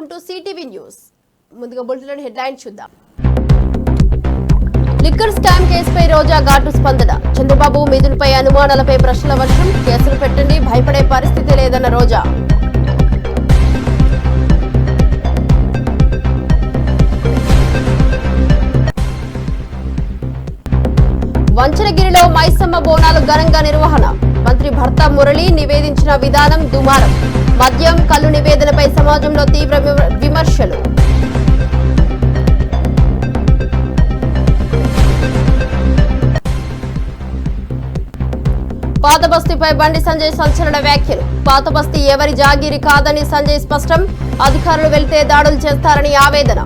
Welcome to CTV news. ముందుగా bulletin headlines చూద్దాం. Liquor scam కేసుపై రోజా ఘాటు స్పందన. చంద్రబాబు మిథున్పై అనుమానాలపై ప్రశ్నల వర్షం. కేసులు పెట్టండి, భయపడే పరిస్థితి లేదన్న రోజా. వంచనగిరిలో మైసమ్మ బోనాలు ఘనంగా నిర్వహణ. మంత్రి భర్త మురళి నివేదించిన విధానం దుమారం. మద్యం కల్లు నివేదనపై సమాజంలో తీవ్ర విమర్శలు. పాత బస్తీపై బండి సంజయ్ సంచలన వ్యాఖ్యలు. పాత బస్తీ ఎవరి జాగీరి కాదని సంజయ్ స్పష్టం. అధికారులు వెళ్తే దాడులు చేస్తారని ఆవేదన.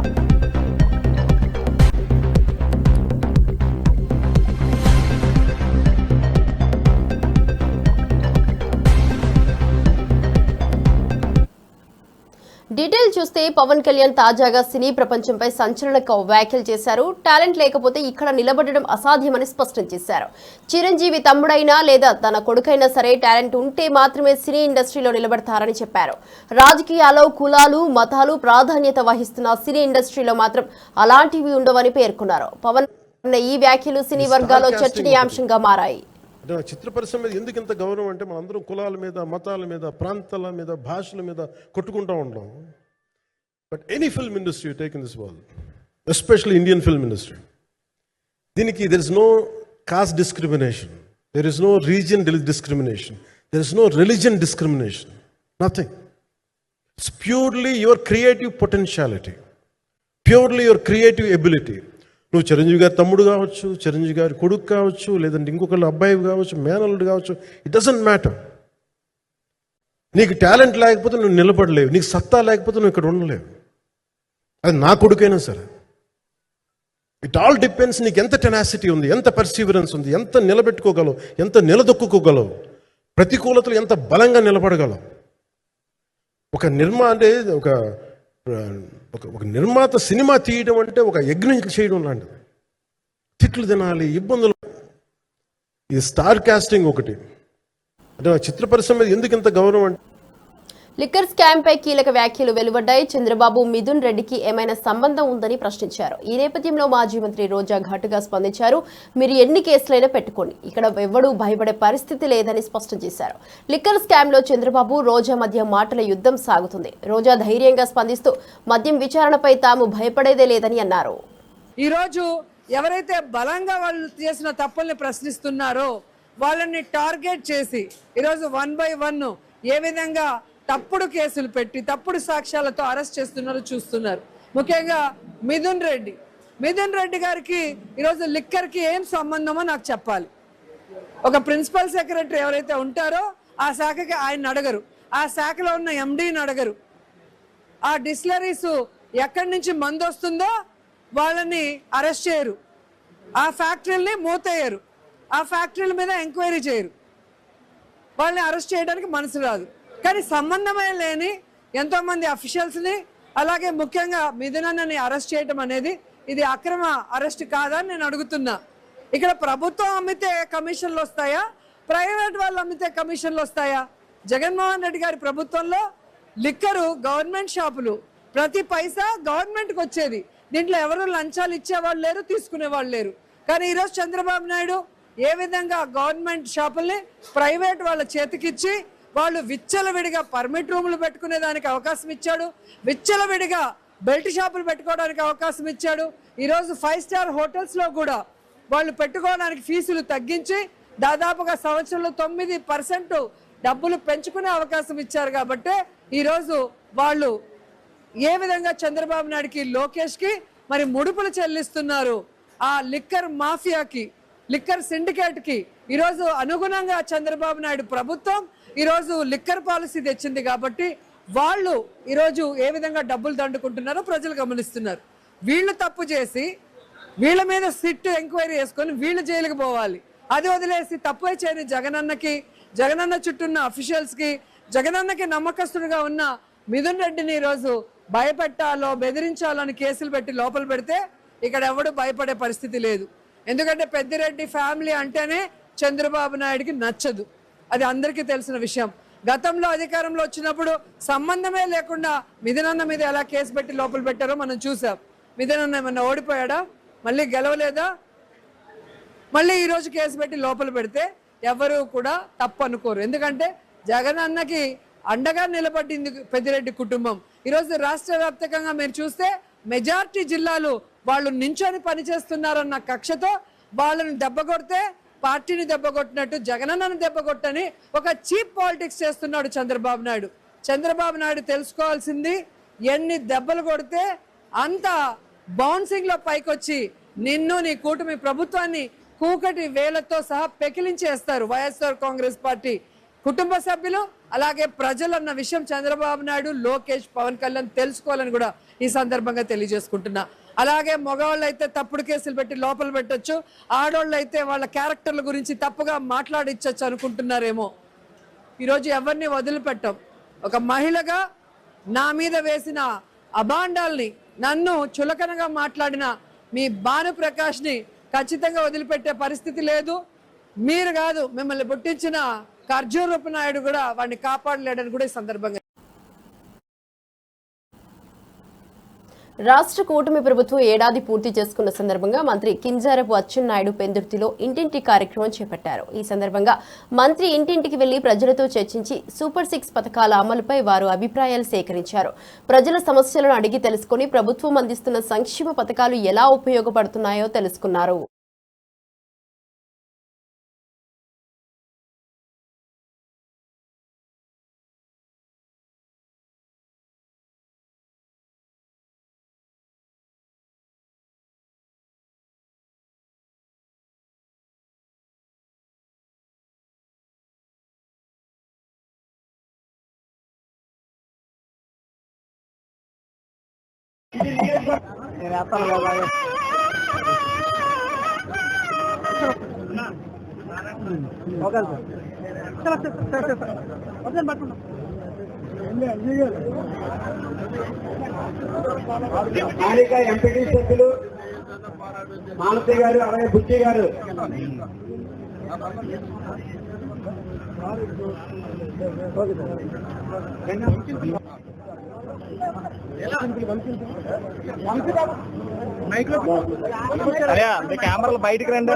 డీటెయిల్ చూస్తే పవన్ కళ్యాణ్ తాజాగా సినీ ప్రపంచంపై సంచలన వ్యాఖ్యలు చేశారు. టాలెంట్ లేకపోతే ఇక్కడ నిలబడడం అసాధ్యమని స్పష్టం చేశారు. చిరంజీవి తమ్ముడైనా లేదా తన కొడుకైనా సరే టాలెంట్ ఉంటే మాత్రమే సినీ ఇండస్ట్రీలో నిలబడతారని చెప్పారు. రాజకీయాల్లో కులాలు మతాలు ప్రాధాన్యత వహిస్తున్న సినీ ఇండస్ట్రీలో మాత్రం అలాంటివి ఉండవని పేర్కొన్నారు. పవన్ ఈ వ్యాఖ్యలు సినీ వర్గాల్లో చర్చనీయాంశంగా మారాయి. చిత్ర పరిశ్రమ మీద ఎందుకు ఇంత గౌరవం అంటే మనందరం కులాల మీద మతాల మీద ప్రాంతాల మీద భాషల మీద కొట్టుకుంటూ ఉంటాం. But any film industry take in this world, especially Indian film industry, దీనికి there is no caste discrimination, there is no region discrimination, there is no religion discrimination, nothing. It's purely your creative potentiality, purely your creative ability. నువ్వు చిరంజీవి గారి తమ్ముడు కావచ్చు, చిరంజీవి గారి కొడుకు కావచ్చు, లేదంటే ఇంకొకళ్ళు అబ్బాయి కావచ్చు, మేనల్లుడు కావచ్చు, ఇట్ డజంట్ మ్యాటర్. నీకు టాలెంట్ లేకపోతే నువ్వు నిలబడలేవు, నీకు సత్తా లేకపోతే నువ్వు ఇక్కడ ఉండలేవు. అది నా కొడుకైనా సరే. ఇట్ ఆల్ డిపెండ్స్ నీకు ఎంత టెనాసిటీ ఉంది, ఎంత పర్సీవరెన్స్ ఉంది, ఎంత నిలబెట్టుకోగలవు, ఎంత నిలదొక్కుకోగలవు, ప్రతికూలతలు ఎంత బలంగా నిలబడగలవు. ఒక నిర్మాత సినిమా తీయడం అంటే ఒక యజ్ఞం చేయడం లాంటిది. తిట్లు తినాలి, ఇబ్బందులు. ఈ స్టార్ కాస్టింగ్ ఒకటి. అంటే చిత్ర పరిశ్రమ మీద ఎందుకు ఇంత గౌరవం అంటే లిక్కర్ స్కామ్ పై కీలక వ్యాఖ్యలు వెలువడ్డాయి. చంద్రబాబు మిథున్ రెడ్డికి ఏమైనా సంబంధం ఉందని ప్రశ్నించారు. ఈ నేపథ్యంలో మాజీ మంత్రి రోజా ఘాటుగా స్పందించారు. మీరు ఎన్ని కేసులైనా పెట్టుకోండి, ఇక్కడ ఎవడూ భయపడే పరిస్థితి లేదని స్పష్టం చేశారు. లిక్కర్ స్కామ్ లో చంద్రబాబు రోజా మధ్య మాటల యుద్ధం సాగుతుంది. రోజా ధైర్యంగా స్పందిస్తూ మద్యం విచారణపై తాము భయపడేదే లేదని అన్నారు. ఈ రోజు ఎవరైతే బలంగా వాళ్ళు చేసిన తప్పుల్ని ప్రశ్నిస్తున్నారో వాళ్ళని టార్గెట్ చేసి ఈరోజు 1 by 1 ఏ విధంగా తప్పుడు కేసులు పెట్టి తప్పుడు సాక్ష్యాలతో అరెస్ట్ చేస్తున్నారో చూస్తున్నారు. ముఖ్యంగా మిథున్ రెడ్డి గారికి ఈరోజు లిక్కర్కి ఏం సంబంధమో నాకు చెప్పాలి. ఒక ప్రిన్సిపల్ సెక్రటరీ ఎవరైతే ఉంటారో ఆ శాఖకి ఆయన అడగరు, ఆ శాఖలో ఉన్న ఎండీని అడగరు. ఆ డిస్టిలరీస్ ఎక్కడి నుంచి మందు వస్తుందో వాళ్ళని అరెస్ట్ చేయరు, ఆ ఫ్యాక్టరీలని మూతేయరు, ఆ ఫ్యాక్టరీల మీద ఎంక్వైరీ చేయరు, వాళ్ళని అరెస్ట్ చేయడానికి మనసు రాదు. కానీ సంబంధమే లేని ఎంతోమంది అఫీషియల్స్ని అలాగే ముఖ్యంగా మిథునన్నని అరెస్ట్ చేయడం అనేది ఇది అక్రమ అరెస్ట్ కాదా అని నేను అడుగుతున్నా. ఇక్కడ ప్రభుత్వం అమ్మితే కమిషన్లు వస్తాయా, ప్రైవేట్ వాళ్ళు అమ్మితే కమిషన్లు వస్తాయా? జగన్మోహన్ రెడ్డి గారి ప్రభుత్వంలో లిక్కరు గవర్నమెంట్ షాపులు, ప్రతి పైసా గవర్నమెంట్కి వచ్చేది. దీంట్లో ఎవరు లంచాలు ఇచ్చేవాళ్ళు లేరు, తీసుకునేవాళ్ళు లేరు. కానీ ఈరోజు చంద్రబాబు నాయుడు ఏ విధంగా గవర్నమెంట్ షాపుల్ని ప్రైవేట్ వాళ్ళ చేతికిచ్చి వాళ్ళు విచ్చలవిడిగా పర్మిట్ రూములు పెట్టుకునే దానికి అవకాశం ఇచ్చాడు, విచ్చలవిడిగా బెల్ట్ షాపులు పెట్టుకోవడానికి అవకాశం ఇచ్చాడు. ఈరోజు 5 స్టార్ హోటల్స్లో కూడా వాళ్ళు పెట్టుకోవడానికి ఫీజులు తగ్గించి దాదాపుగా సంవత్సరంలో 9% డబ్బులు పెంచుకునే అవకాశం ఇచ్చారు. కాబట్టి ఈరోజు వాళ్ళు ఏ విధంగా చంద్రబాబు నాయుడుకి లోకేష్కి మరి ముడుపులు చెల్లిస్తున్నారు. ఆ లిక్కర్ మాఫియాకి, లిక్కర్ సిండికేట్కి ఈరోజు అనుగుణంగా చంద్రబాబు నాయుడు ప్రభుత్వం ఈరోజు లిక్కర్ పాలసీ తెచ్చింది. కాబట్టి వాళ్ళు ఈరోజు ఏ విధంగా డబ్బులు దండుకుంటున్నారో ప్రజలు గమనిస్తున్నారు. వీళ్ళు తప్పు చేసి వీళ్ళ మీద సిట్ ఎంక్వైరీ చేసుకొని వీళ్ళు జైలుకి పోవాలి. అది వదిలేసి తప్పే చేయని జగనన్న చుట్టూ ఉన్న అఫీషియల్స్కి, జగనన్నకి నమ్మకస్తుడుగా ఉన్న మిథున్ రెడ్డిని ఈరోజు భయపెట్టాలో బెదిరించాలని కేసులు పెట్టి లోపల పెడితే ఇక్కడ ఎవడు భయపడే పరిస్థితి లేదు. ఎందుకంటే పెద్దిరెడ్డి ఫ్యామిలీ అంటేనే చంద్రబాబు నాయుడికి నచ్చదు, అది అందరికీ తెలిసిన విషయం. గతంలో అధికారంలో వచ్చినప్పుడు సంబంధమే లేకుండా మిథునన్న మీద ఎలా కేసు పెట్టి లోపల పెట్టారో మనం చూసాం. మిథునన్న ఏమన్నా ఓడిపోయాడా? మళ్ళీ గెలవలేదా? మళ్ళీ ఈరోజు కేసు పెట్టి లోపల పెడితే ఎవరు కూడా తప్పు అనుకోరు. ఎందుకంటే జగన్ అన్నకి అండగా నిలబడింది పెద్దిరెడ్డి కుటుంబం. ఈరోజు రాష్ట్ర వ్యాప్తంగా మీరు చూస్తే మెజార్టీ జిల్లాలు వాళ్ళు నించొని పనిచేస్తున్నారన్న కక్షతో వాళ్ళని దెబ్బ కొడితే పార్టీని దెబ్బ కొట్టినట్టు జగనన్నను దెబ్బ కొట్టని ఒక చీప్ పాలిటిక్స్ చేస్తున్నాడు చంద్రబాబు నాయుడు. చంద్రబాబు నాయుడు తెలుసుకోవాల్సింది, ఎన్ని దెబ్బలు కొడితే అంత బౌన్సింగ్ లో పైకొచ్చి నిన్ను నీ కూటమి ప్రభుత్వాన్ని కూకటి వేలతో సహా పెకిలించేస్తారు వైఎస్ఆర్ కాంగ్రెస్ పార్టీ కుటుంబ సభ్యులు, అలాగే ప్రజలు అన్న విషయం చంద్రబాబు నాయుడు, లోకేష్, పవన్ కళ్యాణ్ తెలుసుకోవాలని కూడా ఈ సందర్భంగా తెలియజేసుకుంటున్నా. అలాగే మగవాళ్ళు అయితే తప్పుడు కేసులు పెట్టి లోపల పెట్టొచ్చు, ఆడవాళ్ళు అయితే వాళ్ళ క్యారెక్టర్ల గురించి తప్పుగా మాట్లాడించచ్చు అనుకుంటున్నారేమో. ఈరోజు ఎవరిని వదిలిపెట్టాం. ఒక మహిళగా నా మీద వేసిన అభాండాల్ని, నన్ను చులకనగా మాట్లాడిన మీ భానుప్రకాష్ని ఖచ్చితంగా వదిలిపెట్టే పరిస్థితి లేదు. మీరు కాదు, మిమ్మల్ని పుట్టించిన ఖర్జూరపు నాయుడు కూడా వాడిని కాపాడలేడని కూడా ఈ సందర్భంగా. రాష్ట్ర కూటమి ప్రభుత్వం ఏడాది పూర్తి చేసుకున్న సందర్భంగా మంత్రి కింజారపు అచ్చెన్నాయుడు పెందుర్తిలో ఇంటింటి కార్యక్రమం చేపట్టారు. ఈ సందర్భంగా మంత్రి ఇంటింటికి వెళ్లి ప్రజలతో చర్చించి సూపర్ 6 పథకాల అమలుపై వారు అభిప్రాయాలు సేకరించారు. ప్రజల సమస్యలను అడిగి తెలుసుకుని ప్రభుత్వం అందిస్తున్న సంక్షేమ పథకాలు ఎలా ఉపయోగపడుతున్నాయో తెలుసుకున్నారు. స్థానిక ఎంపీటీ సభ్యులు మానసి గారు, అలాగే బుచ్చి గారు కెమెరాలు బయటకు రండి.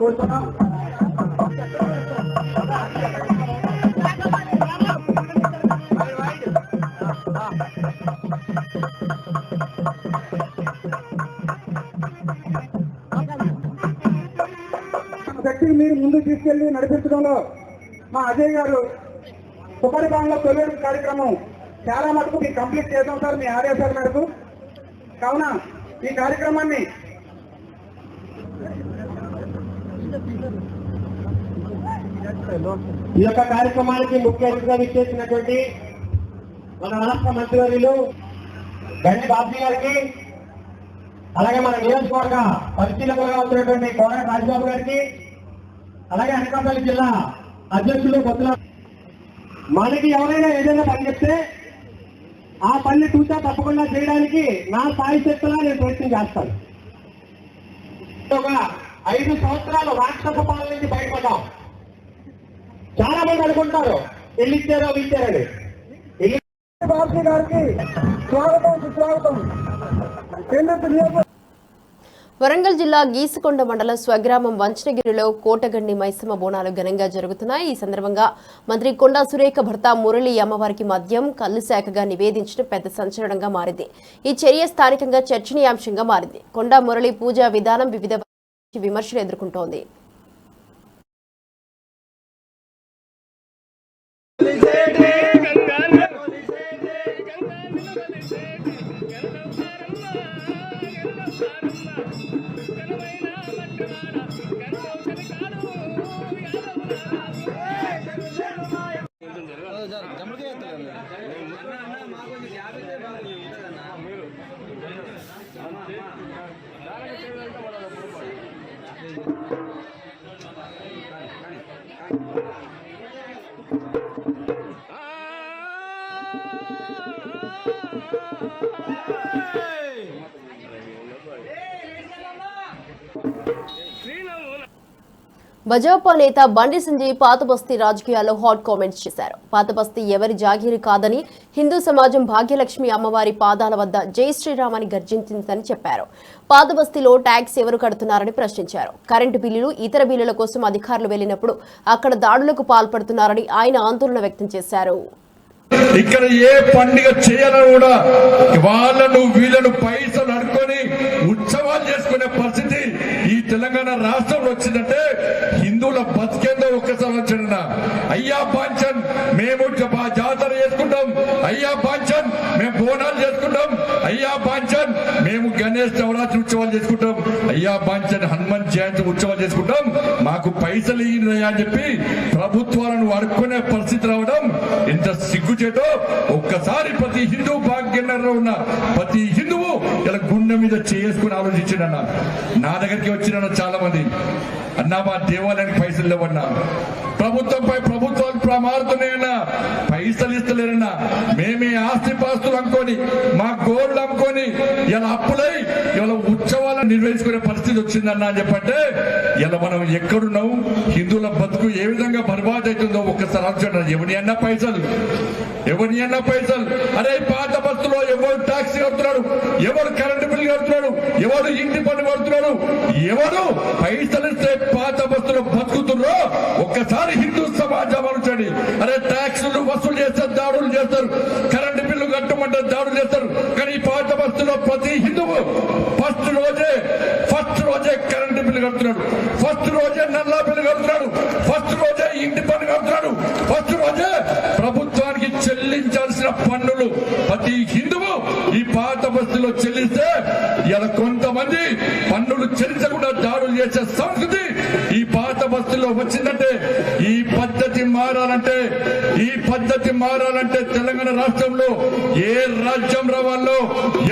కూర్చున్నాం. శక్తిని మీరు ముందు తీసుకెళ్లి నడిపించడంలో మా అజయ్ గారు సుపరిపాలనలో తొలి కార్యక్రమం చాలా మటుకు మీరు కంప్లీట్ చేద్దాం సార్, మీ ఆదేశాల మేరకు. కావున ఈ కార్యక్రమాన్ని ఈ యొక్క కార్యక్రమానికి ముఖ్య అతిథిగా విచ్చేసినటువంటి మన రాష్ట్ర మంత్రివర్యులు గణి బాబీ గారికి, అలాగే మన నియోజకవర్గ పరిశీలకులుగా వచ్చినటువంటి కోరటి రాజబాబు గారికి, అలాగే అనకాపల్లి జిల్లా అధ్యక్షులు బొత్తుల, మనకి ఎవరైనా ఏదైనా పని చెప్తే ఆ పని చూసా తప్పకుండా చేయడానికి నా స్థాయి శక్తులా నేను ప్రయత్నం చేస్తాను. ఒక 5 సంవత్సరాలు రాక్షస పాలన నుంచి బయటపడ్డాం. చాలా మంది అనుకుంటారు ఇల్లు ఇచ్చారో ఇచ్చారని. బాబు గారికి స్వాగతం, సుస్వాగతం. వరంగల్ జిల్లా గీసుకొండ మండలం స్వగ్రామం వంచనగిరిలో కోటగండి మైసమ్మ బోనాలు ఘనంగా జరుగుతున్నాయి. ఈ సందర్భంగా మంత్రి కొండా సురేఖ భర్త మురళి అమ్మవారికి మద్యం కల్లు శాఖగా నివేదించడం పెద్ద సంచలనంగా మారింది. ఈ చర్య స్థానికంగా చర్చనీయాంశంగా మారింది. కొండా మురళి పూజా విధానం వివిధ విమర్శలు ఎదుర్కొంటోంది. భాజపా నేత బండి సంజయ్ పాత బస్తీ రాజకీయాల్లో హాట్ కామెంట్స్ చేశారు. పాత బస్తీ ఎవరి జాగీరు కాదని, హిందూ సమాజం భాగ్యలక్ష్మి అమ్మవారి పాదాల వద్ద జై శ్రీరామ్ అని గర్జించిందని చెప్పారు. పాత బస్తీలో ట్యాక్స్ ఎవరు కడుతున్నారని ప్రశ్నించారు. కరెంటు బిల్లులు, ఇతర బిల్లుల కోసం అధికారులు వెళ్లినప్పుడు అక్కడ దాడులకు పాల్పడుతున్నారని ఆయన ఆందోళన వ్యక్తం చేశారు. ఇక్కడ ఏ పండుగ చేయాలని కూడా వాళ్ళను వీళ్ళను పైసలు అడుకొని ఉత్సవాలు చేసుకునే పరిస్థితి ఈ తెలంగాణ రాష్ట్రంలో వచ్చిందంటే హిందువుల బతికేందో ఒక్కసారి వచ్చిన అయ్యా బాంచన్ మేము జాతర చేసుకుంటాం, అయ్యా బాంచన్ మేము బోనాలు చేసుకుంటాం, అయ్యా బాంచన్ మేము గణేష్ నవరాత్రి ఉత్సవాలు చేసుకుంటాం, అయ్యా బాంచన్ హనుమాన్ జయంతి ఉత్సవాలు చేసుకుంటాం, మాకు పైసలు ఇయ్యా అని చెప్పి ప్రభుత్వాలను అడుక్కునే పరిస్థితి రావడం ఎంత సిగ్గుచేటో ఒక్కసారి ప్రతి హిందూ భాగ్యంలో ఉన్న ప్రతి హిందువు ఇలా గుండె మీద చేసుకుని ఆలోచించాడన్న. నా దగ్గరికి వచ్చిన చాలా మంది అన్నా మా దేవాలయానికి పైసలు లేవన్నా, ప్రభుత్వంపై ప్రభుత్వాలు మారుతున్నాయన్నా, పైసలు ఇస్తలేరన్నా, మేమే ఆస్తిపాస్తులు అనుకొని మా గోల్డ్ అమ్ముకొని ఇలా అప్పులై ఇలా ఉత్సవాలను నిర్వహించుకునే పరిస్థితి వచ్చిందన్నా అని చెప్పంటే ఇలా మనం ఎక్కడున్నాం, హిందువుల బతుకు ఏ విధంగా బర్బాద్ అవుతుందో ఒక్కసారి ఆలోచన. ఎవరి అన్నా పైసలు అరే పాత బస్సులో ఎవరు టాక్సీ కడుతున్నాడు, ఎవరు కరెంటు బిల్లు కడుతున్నాడు, ఎవరు ఇంటి పన్ను కడుతున్నాడు, ఎవరు పైసలు ఇస్తే పాత బస్సులో బతుకుతున్నారో ఒక్కసారి హిందూ సమాజం అనుచండి. అరే ట్యాక్సులు వసూలు చేస్తారు, దాడులు చేస్తారు, కరెంటు బిల్లు కట్టమంటే దాడులు చేస్తారు, కానీ పాత బస్సులో ప్రతి హిందువు ఫస్ట్ రోజే కరెంటు బిల్లు కడుతున్నాడు, ఫస్ట్ రోజే నల్లా బిల్లు కడుతున్నాడు, ఫస్ట్ రోజే ఇంటి పన్ను కడుతున్నాడు, ఫస్ట్ రోజే ప్రభుత్వానికి చెల్లించాల్సిన పన్నులు ప్రతి హిందువు ఈ పాత బస్తీలో చెల్లిస్తే ఇలా కొంతమంది పన్నులు చెల్లించకుండా దాడులు చేసే సంస్కృతి ఈ పాత బస్తీలో వచ్చిందంటే ఈ పద్ధతి మారాలంటే తెలంగాణ రాష్ట్రంలో ఏ రాజ్యం రావాలో,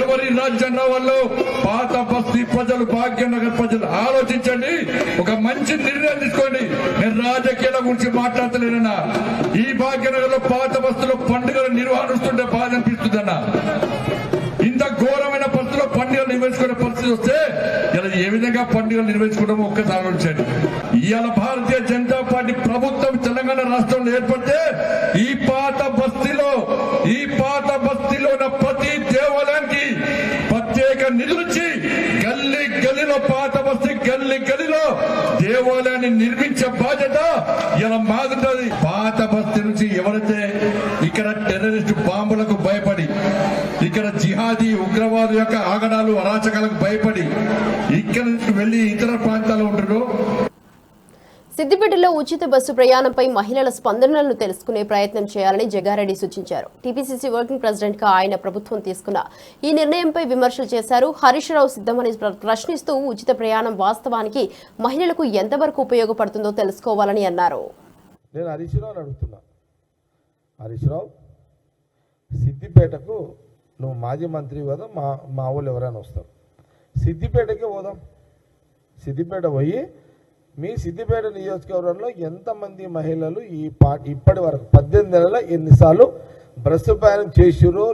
ఎవరి రాజ్యం రావాలో పాత బస్తీ ప్రజలు, భాగ్యనగర్ ప్రజలు ఆలోచించండి, ఒక మంచి నిర్ణయం తీసుకోండి. నేను రాజకీయాల గురించి మాట్లాడలేనన్నా, ఈ భాగ్యనగర్ లో పాత బస్తీలో పండుగలు నిర్వహిస్తుంటే బాధ అనిపిస్తుందన్నా. ఇంత ఘోరమైన పరిస్థితిలో పండుగలు నిర్వహించుకునే పరిస్థితి వస్తే ఇలా ఏ విధంగా పండుగలు నిర్వహించుకోవడం ఒక్కసారి ఆలోచించండి. ఇవాళ భారతీయ జనతా పార్టీ ప్రభుత్వం తెలంగాణ రాష్ట్రంలో ఏర్పడితే ఈ పాత బస్తీలో ఉన్న ప్రతి దేవాలయానికి ప్రత్యేక నిధులిచ్చి గల్లీలో పాత బస్తీ గల్లీలో దేవాలయాన్ని నిర్మించే బాధ్యత ఇలా మాగుంటుంది. పాత బస్తీ నుంచి ఎవరైతే ఇక్కడ టెర్రరిస్టు బాంబులకు భయపడి, ఇక్కడ జిహాదీ ఉగ్రవాదు యొక్క ఆగడాలు అరాచకాలకు భయపడి ఇక్కడ నుంచి వెళ్లి ఇతర ప్రాంతాల్లో ఉంటారు. సిద్దిపేటలో ఉచిత బస్సు ప్రయాణంపై మహిళల స్పందనలను తెలుసుకునే ప్రయత్నం చేయాలని జగ్గారెడ్డి సూచించారు. టీపీసీసీ వర్కింగ్ ప్రెసిడెంట్ గా ఆయన ప్రభుత్వం తీసుకున్న ఈ నిర్ణయంపై విమర్శలు చేశారు. హరీష్ రావు సిద్ధమని ప్రశ్నిస్తూ ఉచిత ప్రయాణం వాస్తవానికి మహిళలకు ఎంతవరకు ఉపయోగపడుతుందో తెలుసుకోవాలని అన్నారు. నేను హరీష్ రావుని అడుగుతున్నా, హరీష్ రావు సిద్దిపేటకు నువ్వు మాజీ మంత్రి కదా, మా వాళ్ళు ఎవరైనా వస్తారు, సిద్దిపేటకే పోదాం. సిద్దిపేట పోయి మీ సిద్దిపేట నియోజకవర్గంలో ఎంతమంది మహిళలు ఇప్పటి వరకు 18 నెలల ఎన్నిసార్లు బస్సు ప్రయాణం చేసిరో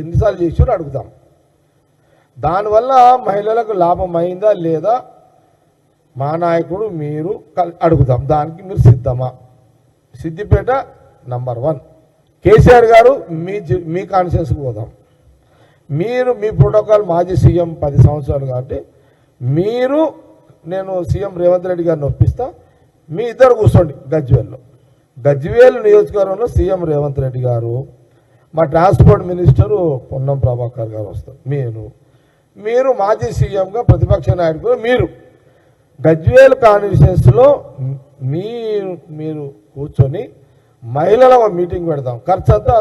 ఎన్నిసార్లు చేసిరో అడుగుతాం. దానివల్ల మహిళలకు లాభం అయిందా లేదా మా నాయకుడు మీరు అడుగుతాం. దానికి మీరు సిద్ధమా? సిద్దిపేట నంబర్ 1. కేసీఆర్ గారు మీ కాన్ఫరెన్స్కి పోదాం. మీరు మీ ప్రోటోకాల్ మాజీ సీఎం 10 సంవత్సరాలు కాబట్టి నేను సీఎం రేవంత్ రెడ్డి గారిని ఒప్పిస్తా, మీ ఇద్దరు కూర్చోండి గజ్వేల్ నియోజకవర్గంలో సీఎం రేవంత్ రెడ్డి గారు, మా ట్రాన్స్పోర్ట్ మినిస్టరు పొన్నం ప్రభాకర్ గారు వస్తారు, మీరు మాజీ సీఎంగా ప్రతిపక్ష నాయకుడు, మీరు గజ్వేల్ కాన్స్టిట్యుయెన్సీలో మీరు కూర్చొని మహిళల మీటింగ్ పెడతాం. ఖర్చు అంతా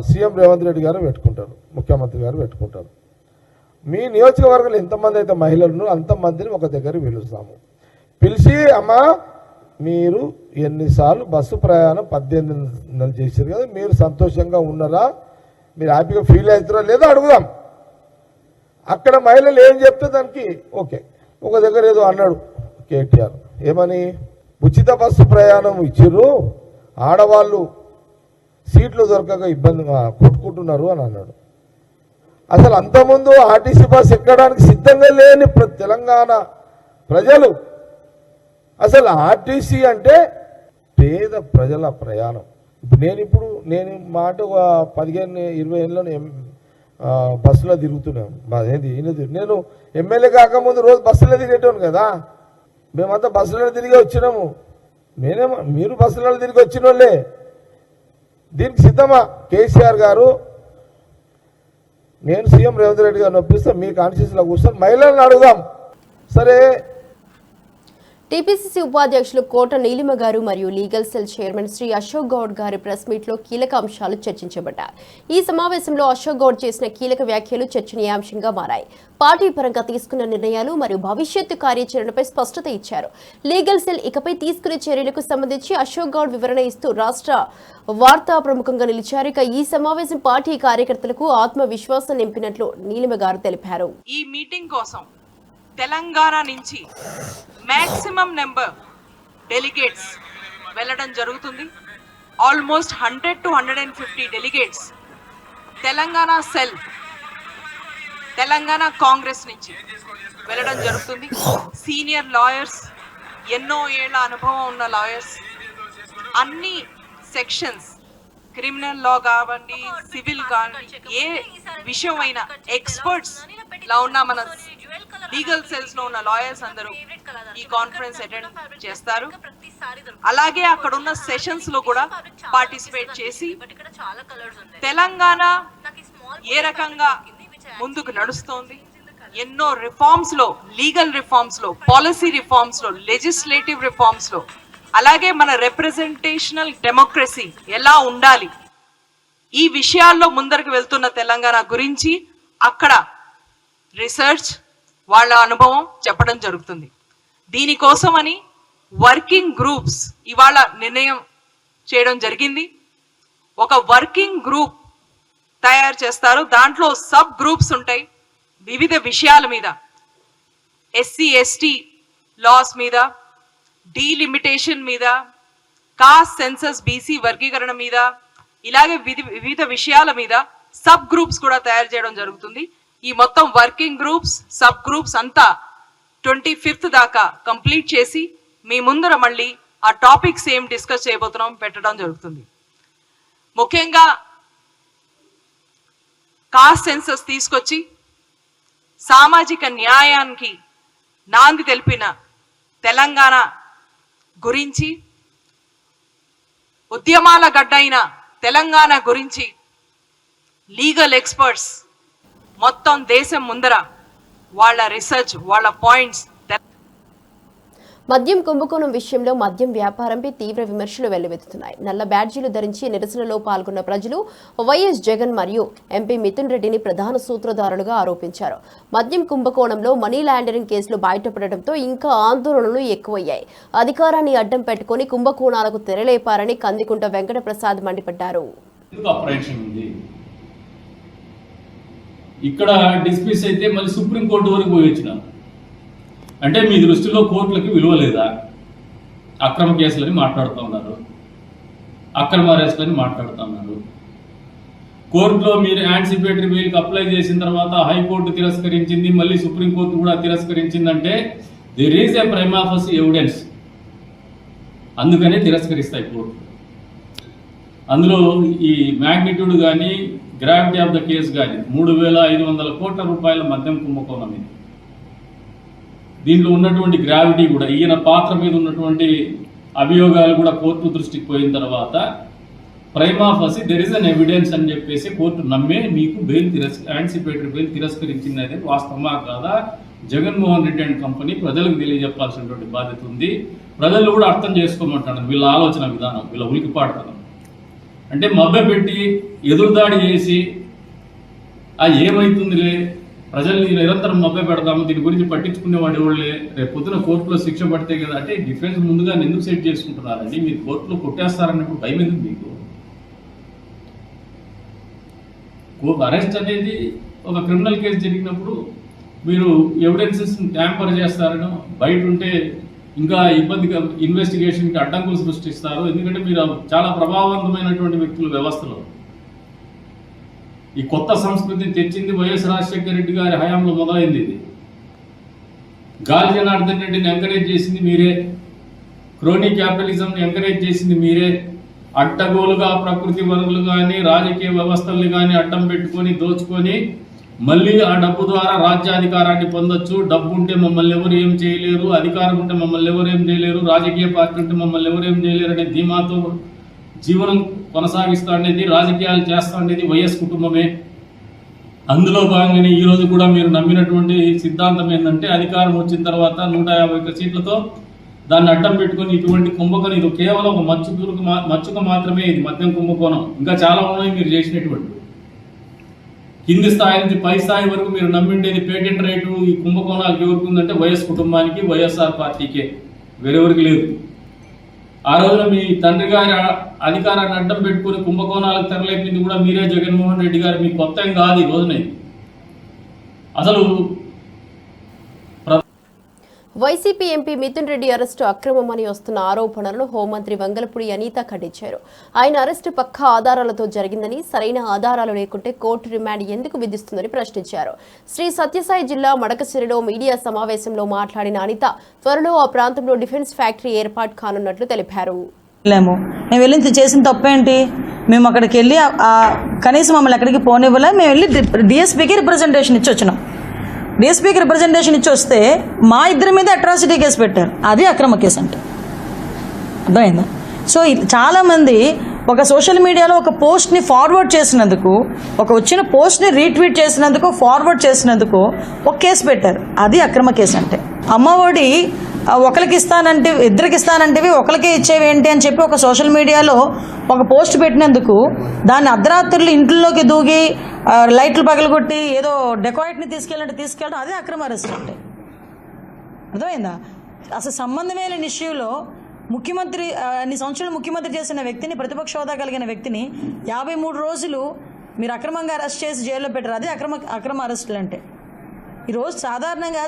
సీఎం రేవంత్ రెడ్డి గారు పెట్టుకుంటారు, ముఖ్యమంత్రి గారు పెట్టుకుంటారు. మీ నియోజకవర్గంలో ఎంతమంది అయితే మహిళలను అంతమందిని ఒక దగ్గర పిలుస్తాము. పిలిచి అమ్మా మీరు ఎన్నిసార్లు బస్సు ప్రయాణం 18 నెలలు చేశారు కదా, మీరు సంతోషంగా ఉన్నారా, మీరు హ్యాపీగా ఫీల్ అవుతారా లేదా అడుగుదాం. అక్కడ మహిళలు ఏం చెప్తే దానికి ఓకే. ఒక దగ్గర ఏదో అన్నాడు కేటీఆర్, ఏమని, ఉచిత బస్సు ప్రయాణం ఇచ్చిర్రు, ఆడవాళ్ళు సీట్లు దొరకక ఇబ్బంది కొట్టుకుంటున్నారు అని అన్నాడు. అసలు అంతకుముందు ఆర్టీసీ బస్ ఎక్కడానికి సిద్ధంగా లేని తెలంగాణ ప్రజలు అసలు ఆర్టీసీ అంటే పేద ప్రజల ప్రయాణం. నేను మాట 15-20 ఏళ్ళలో బస్సులో తిరుగుతున్నాను. నేను ఎమ్మెల్యే కాకముందు రోజు బస్సులో తిరిగేటోను కదా. మేమంతా బస్సులో తిరిగి వచ్చినాము. మీరు బస్సులలో తిరిగి వచ్చిన వాళ్ళే. దీనికి సిద్ధమా కేసీఆర్ గారు? నేను సీఎం రేవంత్ రెడ్డి గారిని ఒప్పిస్తే మీ కాన్స్టిట్యూన్సీలో కూర్చొని మహిళలను అడుగుదాం. సరే, టీపీసీసీ ఉపాధ్యక్షులు కోట నీలిమ గారు మరియు legal cell chairman Shri Ashok Goud గారి ప్రెస్ మీట్ లో కీలక అంశాలు చర్చించబడ్డాయి. ఈ సమావేశంలో అశోక్ గౌడ్ చేసిన కీలక వ్యాఖ్యలు చర్చనీయాంశంగా మారాయి. పార్టీ పరంగా తీసుకున్న నిర్ణయాలు మరియు భవిష్యత్తు కార్యాచరణపై స్పష్టత ఇచ్చారు. లీగల్ సెల్ ఇకపై తీసుకునే చర్యలకు సంబంధించి అశోక్ గౌడ్ వివరణ ఇస్తూ రాష్ట్ర వార్తా ప్రముఖంగా నిలిచారు. ఇక ఈ సమావేశం పార్టీ కార్యకర్తలకు ఆత్మవిశ్వాసం నింపినట్లు నీలిమ గారు తెలిపారు. ఈ మీటింగ్ కోసం తెలంగాణ నుంచి మ్యాక్సిమం నెంబర్ డెలిగేట్స్ వెళ్ళడం జరుగుతుంది. Almost 100 to 150 delegates Telangana cell, Telangana Congress నుంచి వెళ్ళడం జరుగుతుంది. సీనియర్ లాయర్స్, ఎన్నో ఏళ్ల అనుభవం ఉన్న లాయర్స్, అన్ని సెక్షన్స్, క్రిమినల్ లా కావండి, సివిల్ కావండి, ఏ విషయం అయినా ఎక్స్పర్ట్స్ లా ఉన్న మన లీగల్ సెల్స్ లో ఉన్న లాయర్స్ అందరూ ఈ కాన్ఫరెన్స్ అటెండ్ చేస్తారు. అలాగే అక్కడ ఉన్న సెషన్స్ లో కూడా పార్టిసిపేట్ చేసి తెలంగాణ ఏ రకంగా ముందుకు నడుస్తోంది, ఎన్నో రిఫార్మ్స్ లో, లీగల్ రిఫార్మ్స్ లో, పాలసీ రిఫార్మ్స్ లో, లెజిస్లేటివ్ రిఫార్మ్స్ లో, అలాగే మన రిప్రజెంటేషనల్ డెమోక్రసీ ఎలా ఉండాలి, ఈ విషయాల్లో ముందరకు వెళ్తున్న తెలంగాణ గురించి అక్కడ రీసెర్చ్, వాళ్ళ అనుభవం చెప్పడం జరుగుతుంది. దీనికోసమని వర్కింగ్ గ్రూప్స్ ఇవాళ నిర్ణయం చేయడం జరిగింది. ఒక వర్కింగ్ గ్రూప్ తయారు చేస్తారు. దాంట్లో సబ్ గ్రూప్స్ ఉంటాయి వివిధ విషయాల మీద, ఎస్సీ ఎస్టీ లాస్ మీద, డీలిమిటేషన్ మీద, కాస్ట్ సెన్సస్ బీసీ వర్గీకరణ మీద, ఇలాగే వివిధ విషయాల మీద సబ్ గ్రూప్స్ కూడా తయారు చేయడం జరుగుతుంది. ఈ మొత్తం వర్కింగ్ గ్రూప్స్, సబ్ గ్రూప్స్ అంతా 25th దాకా కంప్లీట్ చేసి మీ ముందర మళ్ళీ ఆ టాపిక్స్ ఏం డిస్కస్ చేయబోతున్నాం పెట్టడం జరుగుతుంది. ముఖ్యంగా కాస్ట్ సెన్సస్ తీసుకొచ్చి సామాజిక న్యాయానికి నాంది తెలిపిన తెలంగాణ గురించి, ఉద్యమాల గడ్డైన తెలంగాణ గురించి లీగల్ ఎక్స్పర్ట్స్ మొత్తం దేశం ముందర వాళ్ళ రీసెర్చ్, వాళ్ళ పాయింట్స్. మద్యం కుంభకోణం విషయంలో మద్యం వ్యాపారంపై తీవ్ర విమర్శలు వెల్లువెత్తుతున్నాయి. నల్ల బ్యాడ్జీలు ధరించి నిరసనలో పాల్గొన్న ప్రజలు వైఎస్ జగన్ మరియు ఎంపీ మిథున్ రెడ్డిని ప్రధాన సూత్రధారులుగా ఆరోపించారు. మద్యం కుంభకోణంలో మనీ లాండరింగ్ కేసులు బయటపడడంతో ఇంకా ఆందోళనలు ఎక్కువయ్యాయి. అధికారాన్ని అడ్డం పెట్టుకుని కుంభకోణాలకు తెరలేపారని కందికుంట వెంకట ప్రసాద్ మండిపడ్డారు. ఇక్కడ డిస్మిస్ అయితే మళ్ళీ సుప్రీంకోర్టు వరకు పోయి వచ్చినారు. అంటే మీ దృష్టిలో కోర్టులకి విలువ లేదా? అక్రమ కేసులని మాట్లాడుతూ ఉన్నారు, అక్రమ అరెస్టులని మాట్లాడుతూ ఉన్నారు. కోర్టులో మీరు యాంటిసిపేటరీ బెయిల్కి అప్లై చేసిన తర్వాత హైకోర్టు తిరస్కరించింది, మళ్ళీ సుప్రీంకోర్టు కూడా తిరస్కరించిందంటే there is a prima facie evidence. అందుకనే తిరస్కరిస్తాయి కోర్టు. అందులో ఈ మ్యాగ్నిట్యూడ్ కానీ గ్రావిటీ ఆఫ్ ద కేసు కానీ 3,500 కోట్ల రూపాయల మద్యం కుంభకోణం ఇది. దీంట్లో ఉన్నటువంటి గ్రావిటీ కూడా, ఈయన పాత్ర మీద ఉన్నటువంటి అభియోగాలు కూడా కోర్టు దృష్టికి పోయిన తర్వాత prima facie there is an evidence అని చెప్పేసి కోర్టు నమ్మే మీకు బెయిల్ యాంటిసిపేటరీ బెయిల్ తిరస్కరించింది. అనేది వాస్తవమా కాదా? జగన్మోహన్ రెడ్డి అండ్ కంపెనీ ప్రజలకు తెలియజెప్పాల్సినటువంటి బాధ్యత ఉంది. ప్రజలు కూడా అర్థం చేసుకోమంటాడు వీళ్ళ ఆలోచన విధానం, వీళ్ళ ఉలికిపాడుతనం. అంటే మభ్యపెట్టి ఎదురుదాడి చేసి ఏమైతుందిలే, ప్రజల్ని నిరంతరం మభ్య పెడతాము, దీని గురించి పట్టించుకునేవాడు ఎవరులే, రేపు పొద్దున కోర్టులో శిక్ష పడితే కదా. అంటే డిఫెన్స్ ముందుగా ఎందుకు సెట్ చేసుకుంటున్నారండి? మీరు కోర్టులో కొట్టేస్తారన్నప్పుడు భయం ఎందుకు మీకు? అరెస్ట్ అనేది ఒక క్రిమినల్ కేసు జరిగినప్పుడు మీరు ఎవిడెన్సెస్ ట్యాంపర్ చేస్తారనో, బయట ఉంటే ఇంకా ఇబ్బందిగా ఇన్వెస్టిగేషన్కి అడ్డంకులు సృష్టిస్తారు. ఎందుకంటే మీరు చాలా ప్రభావవంతమైనటువంటి వ్యక్తుల వ్యవస్థలో. ఈ కొత్త సంస్కృతిని తెచ్చింది వైఎస్ రాజశేఖర రెడ్డి గారి హయాంలో మొదలైంది. ఇది గాలి జనార్దన్ రెడ్డిని ఎంకరేజ్ చేసింది మీరే. క్రోనీ క్యాపిటలిజం ఎంకరేజ్ చేసింది మీరే. అడ్డగోలుగా ప్రకృతి వనరులు కానీ రాజకీయ వ్యవస్థల్ని కానీ అడ్డం పెట్టుకొని దోచుకొని మళ్ళీ ఆ డబ్బు ద్వారా రాజ్యాధికారాన్ని పొందొచ్చు. డబ్బు ఉంటే మమ్మల్ని ఎవరు ఏం చేయలేరు, అధికారం ఉంటే మమ్మల్ని ఎవరు ఏం చేయలేరు, రాజకీయ పార్టీ ఉంటే మమ్మల్ని ఎవరు ఏం చేయలేరు అనే ధీమాతో జీవనం కొనసాగిస్తూ ఉండేది, రాజకీయాలు చేస్తూ ఉండేది వైఎస్ కుటుంబమే. అందులో భాగంగానే ఈరోజు కూడా మీరు నమ్మినటువంటి సిద్ధాంతం ఏంటంటే అధికారం వచ్చిన తర్వాత 151 సీట్లతో దాన్ని అడ్డం పెట్టుకుని ఇటువంటి కుంభకోణం, ఇది కేవలం ఒక మచ్చుక మాత్రమే, ఇది మద్యం కుంభకోణం. ఇంకా చాలా ఉన్నాయి మీరు చేసినటువంటి. కింది స్థాయి నుంచి పై స్థాయి వరకు మీరు నమ్మిండేది పేటెంట్ రైటు ఈ కుంభకోణాలకు ఎవరికి ఉందంటే వైఎస్ కుటుంబానికి, వైఎస్ఆర్ పార్టీకే, వేరెవరికి లేదు. ఆ రోజున మీ తండ్రి గారి అధికారాన్ని అడ్డం పెట్టుకుని కుంభకోణాలకు తెరలేపింది కూడా మీరే, జగన్మోహన్ రెడ్డి గారు. మీకు కొత్త ఏం కాదు ఈ రోజున. అసలు వైసీపీ ఎంపీ మిథున్ రెడ్డి అరెస్టు అక్రమమని వస్తున్న ఆరోపణలను హోంమంత్రి వంగలపూడి అనిత ఖండించారు. ఆయన అరెస్టు పక్కా ఆధారాలతో జరిగిందని, సరైన ఆధారాలు లేకుంటే కోర్టు రిమాండ్ ఎందుకు విధిస్తుందని ప్రశ్నించారు. శ్రీ సత్యసాయి జిల్లా మడకసిరిలో మీడియా సమావేశంలో మాట్లాడిన అనిత త్వరలో ఆ ప్రాంతంలో డిఫెన్స్ ఫ్యాక్టరీ ఏర్పాటు కానున్నట్లు తెలిపారు. మేము వెళ్ళి చేసిన తప్పేంటి? మేము అక్కడికి వెళ్ళి కనీసం మమ్మల్ని ఎక్కడికి పోనివ్వలే. మేము వెళ్ళి డిఎస్పీకి రిప్రజెంటేషన్ ఇచ్చి వచ్చినాం. డిఎస్పీకి రిప్రజెంటేషన్ ఇచ్చి వస్తే మా ఇద్దరి మీద అట్రాసిటీ కేసు పెట్టారు. అది అక్రమ కేసు అంటే అర్థమైందా? సో చాలామంది ఒక సోషల్ మీడియాలో ఒక పోస్ట్ని ఫార్వర్డ్ చేసినందుకు, ఒక వచ్చిన పోస్ట్ని రీట్వీట్ చేసినందుకు, ఫార్వర్డ్ చేసినందుకు ఒక కేసు పెట్టారు. అది అక్రమ కేసు అంటే. అమ్మఒడి ఒకరికి ఇస్తానంటే, ఇద్దరికి ఇస్తానంటేవి ఒకరికే ఇచ్చేవి ఏంటి అని చెప్పి ఒక సోషల్ మీడియాలో ఒక పోస్ట్ పెట్టినందుకు దాన్ని అర్ధరాత్రులు ఇంట్లోకి దూగి లైట్లు పగలగొట్టి ఏదో డెకాయిట్ని తీసుకెళ్ళడం అదే అక్రమ అరెస్ట్ అంటే. అర్థమైందా? అసలు సంబంధమే లేని ఇష్యూలో ముఖ్యమంత్రి అన్ని సంవత్సరాలు ముఖ్యమంత్రి చేసిన వ్యక్తిని, ప్రతిపక్ష హోదా కలిగిన వ్యక్తిని 53 రోజులు మీరు అక్రమంగా అరెస్ట్ చేసి జైల్లో పెట్టారు. అదే అక్రమ అరెస్టులు అంటే. ఈరోజు సాధారణంగా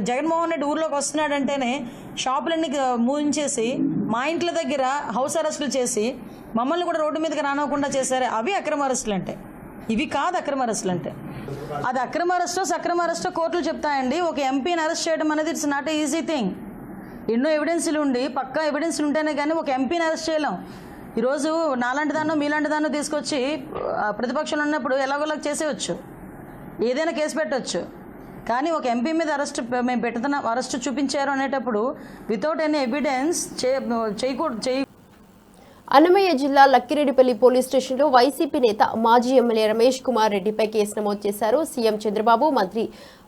జగన్మోహన్ రెడ్డి ఊర్లోకి వస్తున్నాడంటేనే షాపులన్నీ మూయించేసి మా ఇంట్ల దగ్గర హౌస్ అరెస్టులు చేసి మమ్మల్ని కూడా రోడ్డు మీదకి రానివ్వకుండా చేశారు. అవి అక్రమ అరెస్టులు అంటే. ఇవి కాదు అక్రమ అరెస్టులు అంటే. అది అక్రమ అరెస్టో సక్రమ అరెస్టో కోర్టులు చెప్తాయండి. ఒక ఎంపీని అరెస్ట్ చేయడం అనేది it's not a easy thing. ఎన్నో ఎవిడెన్స్లు ఉండి, పక్కా ఎవిడెన్స్లు ఉంటేనే కానీ ఒక ఎంపీని అరెస్ట్ చేయలేం. ఈరోజు నాలాంటి దాన్నో మీలాంటి దాన్నో తీసుకొచ్చి ప్రతిపక్షంలో ఉన్నప్పుడు ఎలాగోలాగా చేసేయచ్చు, ఏదైనా కేసు పెట్టవచ్చు. కానీ ఒక ఎంపీ మీద మేము పెడుతున్న అరెస్ట్ చూపించారు అనేటప్పుడు వితౌట్ ఎనీ ఎవిడెన్స్ చేయకూడదు. అన్నమయ్య జిల్లా లక్కిరెడ్డిపల్లి పోలీస్ స్టేషన్లో వైసీపీ నేత మాజీ ఎమ్మెల్యే రమేష్ కుమార్ రెడ్డిపై కేసు నమోదు చేశారు. సీఎం చంద్రబాబు, మంత్రి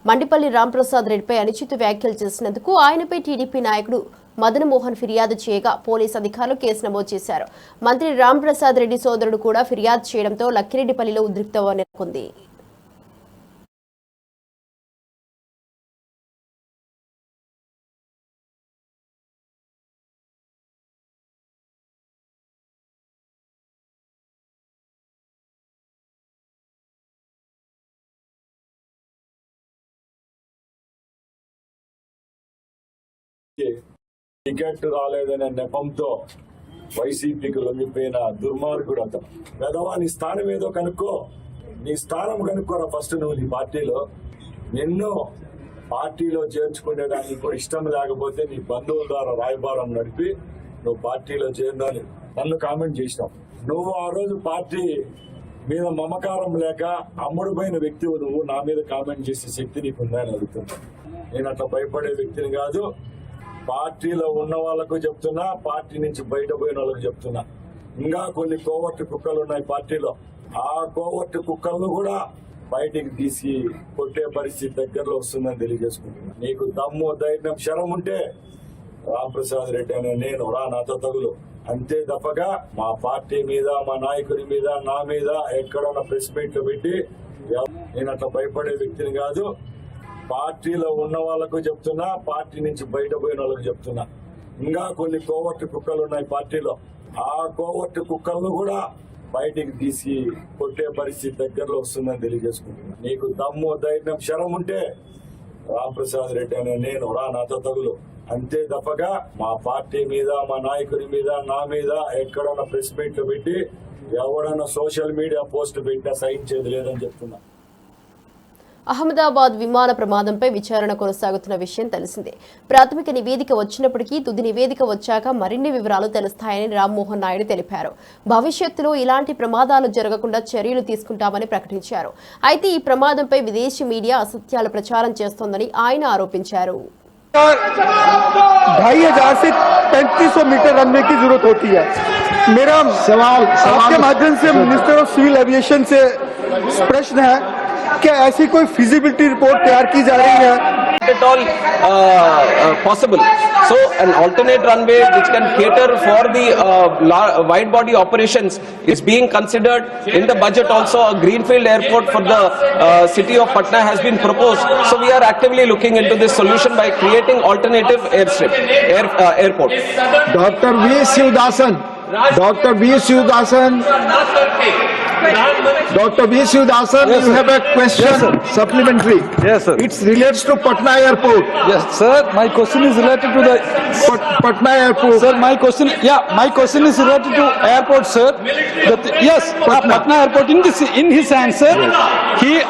మండిపల్లి రాంప్రసాద్ రెడ్డిపై అనుచిత వ్యాఖ్యలు చేసినందుకు ఆయనపై టీడీపీ నాయకుడు మదన్ మోహన్ ఫిర్యాదు చేయగా పోలీసు అధికారులు కేసు నమోదు చేశారు. మంత్రి రాంప్రసాద్ రెడ్డి సోదరుడు కూడా ఫిర్యాదు చేయడంతో లక్కిరెడ్డిపల్లిలో ఉద్రిక్తత నెలకొంది. టికెట్ రాలేదనే నెపంతో వైసీపీకి లొంగిపోయిన దుర్మార్గుడు అతను. పెదవా నీ స్థానం ఏదో కనుక్కో, నీ స్థానం కనుక్కోరా ఫస్ట్. నువ్వు నీ పార్టీలో నిన్ను పార్టీలో చేర్చుకునేదానికి కూడా ఇష్టం లేకపోతే నీ బంధువుల ద్వారా రాయబారం నడిపి నువ్వు పార్టీలో చేరిందని నన్ను కామెంట్ చేసినావు. నువ్వు ఆ రోజు పార్టీ మీద మమకారం లేక అమ్ముడుపోయిన వ్యక్తివు. నువ్వు నా మీద కామెంట్ చేసే శక్తి నీకు ఉందని అడుగుతున్నా. నేను అట్లా భయపడే వ్యక్తిని కాదు. పార్టీలో ఉన్న వాళ్ళకు చెప్తున్నా, పార్టీ నుంచి బయట పోయిన వాళ్ళకు చెప్తున్నా. ఇంకా కొన్ని కోవర్టు కుక్కలు ఉన్నాయి పార్టీలో. ఆ కోవర్టు కుక్కలను కూడా బయటికి తీసి కొట్టే పరిస్థితి దగ్గరలో వస్తుందని తెలియజేసుకుంటున్నా. నీకు దమ్ము, ధైర్యం, శరం ఉంటే రాంప్రసాద్ రెడ్డి అనే నేను రా, నాతో తగులు. అంతే తప్పగా మా పార్టీ మీద, మా నాయకుడి మీద, నా మీద ఎక్కడన్నా ప్రెస్ మీట్లు పెట్టి నేను అట్లా భయపడే వ్యక్తిని కాదు. పార్టీలో ఉన్న వాళ్ళకు చెప్తున్నా, పార్టీ నుంచి బయట పోయిన వాళ్ళకు చెప్తున్నా. ఇంకా కొన్ని కోవర్టు కుక్కలు ఉన్నాయి పార్టీలో. ఆ కోవర్టు కుక్కలను కూడా బయటికి తీసి కొట్టే పరిస్థితి దగ్గరలో వస్తుందని తెలియజేసుకుంటున్నా. నీకు దమ్ము, ధైర్యం, శరం ఉంటే రాంప్రసాద్ రెడ్డి అనే నేను రా, నాతో తగులు. అంతే తప్పగా మా పార్టీ మీద, మా నాయకుడి మీద, నా మీద ఎక్కడన్నా ప్రెస్ మీట్లు పెట్టి ఎవడన్నా సోషల్ మీడియా పోస్ట్ పెట్టినా సహించేది లేదని చెప్తున్నా. అహ్మదాబాద్ విమాన ప్రమాదంపై విచారణ కొనసాగుతున్న విషయం తెలిసిందే. ప్రాథమిక నివేదిక వచ్చినప్పటికీ తుది నివేదిక వచ్చాక మరిన్ని వివరాలు తెలుస్తాయని రామ్మోహన్ నాయుడు తెలిపారు. భవిష్యత్తులో ఇలాంటి ప్రమాదాలు జరగకుండా చర్యలు తీసుకుంటామని ప్రకటించారు. అయితే ఈ ప్రమాదంపై విదేశీ మీడియా అసత్యాలు ప్రచారం చేస్తోందని ఆయన ఆరోపించారు. 2500 से 3500 मीटर रनवे की जरूरत होती है. मेरा सवाल आपके माध्यम से मिनिस्टर ऑफ सिविल एविएशन से प्रश्न है, क्या ऐसी कोई फिजिबिलिटी रिपोर्ट तैयार की जा रही है? At all possible. So an alternate runway which can cater for the wide body operations is being considered in the budget. Also a greenfield airport for the city of Patna has been proposed. So we are actively looking into this solution by creating alternative airport. Dr. V. Sivdasan, Dr. V. Sivdasan, Dr. V. Sivdasan, you have a question supplementary. Yes, sir. It relates to Patna Airport. Yes, sir. My question is related to the Patna Airport. sir. My question is related to airport, sir. Yes, Patna Airport. In his answer,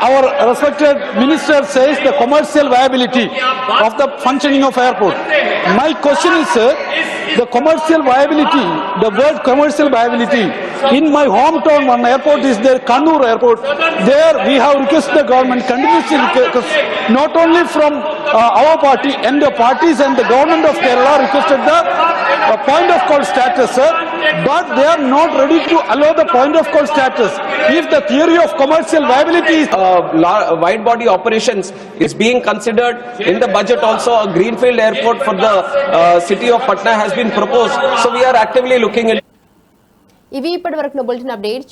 our respected minister says the commercial viability of the functioning of airport. My question is, sir, the commercial viability. The word commercial viability. In my hometown, one airport is there, Kannur Airport. There we have requested the government continuously request, not only from our party and the parties and the government of Kerala requested the point of call status, sir, but they are not ready to allow the point of call status. If the theory of commercial viability is Wide body operations is being considered in the budget. Also a greenfield airport for the city of Patna has been proposed. So we are actively looking into ఇవి ఇప్పటివరకు bulletin update.